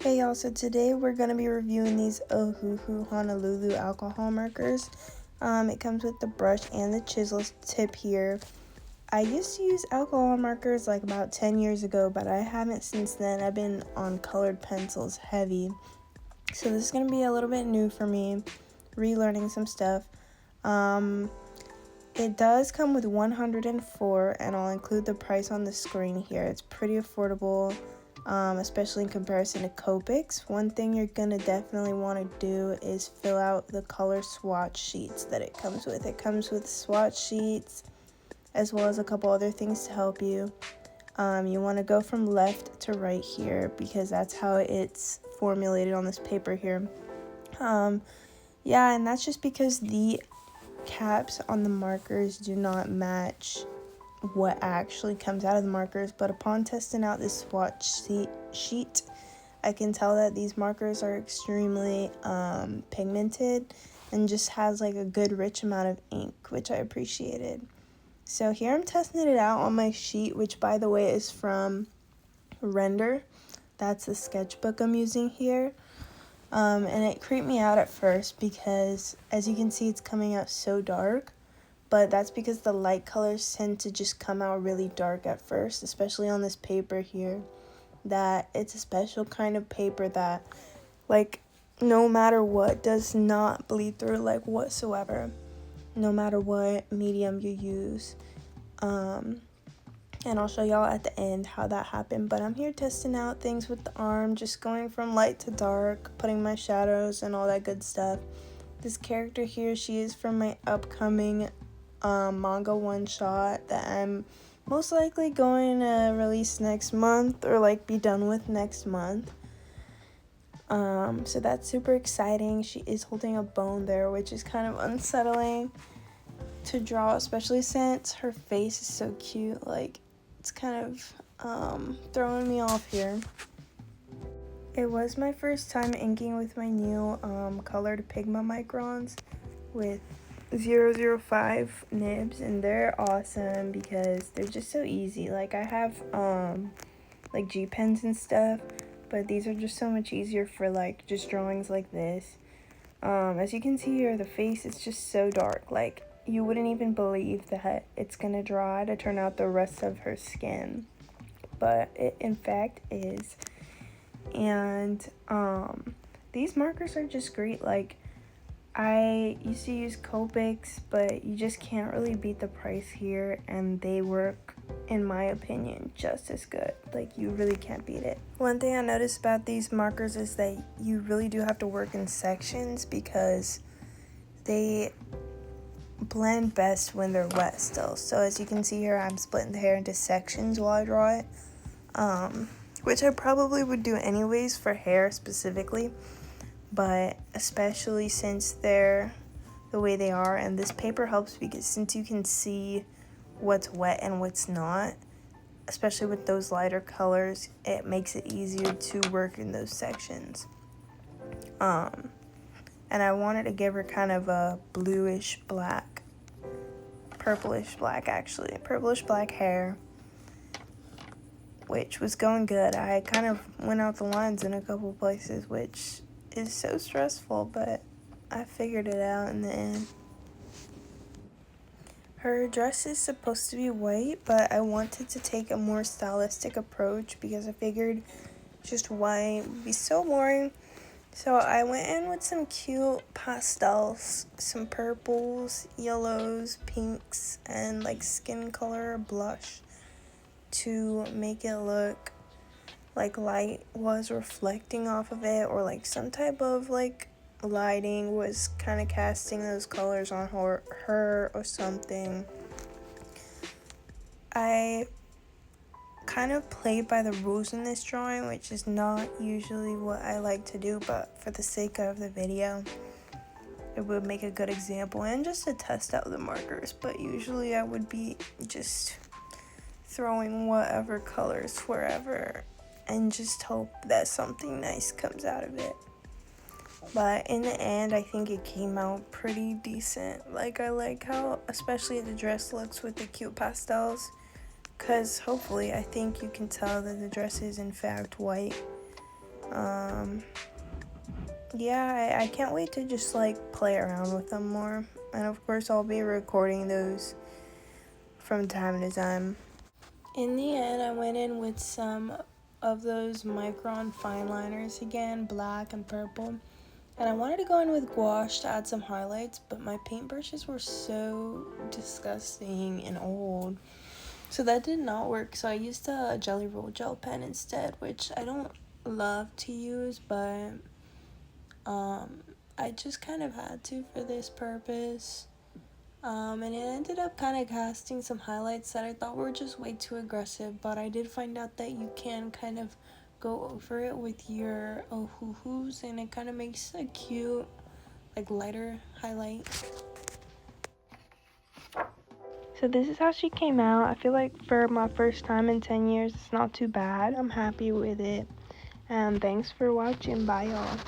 Hey y'all, so today we're going to be reviewing these Ohuhu Honolulu alcohol markers. It comes with the brush and the chisel tip here. I used to use alcohol markers like about 10 years ago, but I haven't since then. I've been on colored pencils heavy. So this is going to be a little bit new for me, relearning some stuff. It does come with 104, and I'll include the price on the screen here. It's pretty affordable. Especially in comparison to Copics. One thing you're gonna definitely want to do is fill out the color swatch sheets that it comes with. It comes with swatch sheets as well as a couple other things to help you. You want to go from left to right here because that's how it's formulated on this paper here. Yeah, and that's just because the caps on the markers do not match what actually comes out of the markers, but upon testing out this swatch sheet, I can tell that these markers are extremely pigmented and just has like a good rich amount of ink, which I appreciated. So here I'm testing it out on my sheet, which by the way is from RENDR. That's the sketchbook I'm using here. And it creeped me out at first because as you can see it's coming out so dark. But that's because the light colors tend to just come out really dark at first, especially on this paper here. That it's a special kind of paper that, like, no matter what, does not bleed through, like, whatsoever. No matter what medium you use. And I'll show y'all at the end how that happened. But I'm here testing out things with the arm, just going from light to dark, putting my shadows and all that good stuff. This character here, she is from my upcoming manga one-shot that I'm most likely going to release next month or like be done with next month. So that's super exciting. She is holding a bone there, which is kind of unsettling to draw, especially since her face is so cute. Like, it's kind of throwing me off here. It was my first time inking with my new colored Pigma microns with 005 nibs, and they're awesome because they're just so easy. Like, I have like G pens and stuff, but these are just so much easier for like just drawings like this. As you can see here, the face is just so dark. Like, you wouldn't even believe that it's gonna dry to turn out the rest of her skin, but it in fact is. And these markers are just great. Like, I used to use Copics, but you just can't really beat the price here, and they work, in my opinion, just as good. Like, you really can't beat it. One thing I noticed about these markers is that you really do have to work in sections because they blend best when they're wet still. So as you can see here, I'm splitting the hair into sections while I draw it, which I probably would do anyways for hair specifically. But especially since they're the way they are, and this paper helps because since you can see what's wet and what's not, especially with those lighter colors, it makes it easier to work in those sections. And I wanted to give her kind of a bluish black, purplish black actually, purplish black hair, which was going good. I kind of went out the lines in a couple places, which is so stressful, but I figured it out in the end. Her dress is supposed to be white, but I wanted to take a more stylistic approach because I figured just white would be so boring. So I went in with some cute pastels, some purples, yellows, pinks, and like skin color blush to make it look like light was reflecting off of it, or like some type of like lighting was kind of casting those colors on her or something. I kind of played by the rules in this drawing, which is not usually what I like to do, but for the sake of the video it would make a good example and just to test out the markers. But usually I would be just throwing whatever colors wherever and just hope that something nice comes out of it. But in the end, I think it came out pretty decent. Like, I like how especially the dress looks with the cute pastels, because hopefully I think you can tell that the dress is in fact white. yeah, I can't wait to just like play around with them more. And of course, I'll be recording those from time to time. In the end, I went in with some of those Micron fine liners again, black and purple. And I wanted to go in with gouache to add some highlights, but my paintbrushes were so disgusting and old. So that did not work. So I used a Jelly Roll gel pen instead, which I don't love to use, but I just kind of had to for this purpose. And it ended up kind of casting some highlights that I thought were just way too aggressive, but I did find out that you can kind of go over it with your Ohuhus, and it kind of makes a cute, like, lighter highlight. So this is how she came out. I feel like for my first time in 10 years, it's not too bad. I'm happy with it. And thanks for watching. Bye, y'all.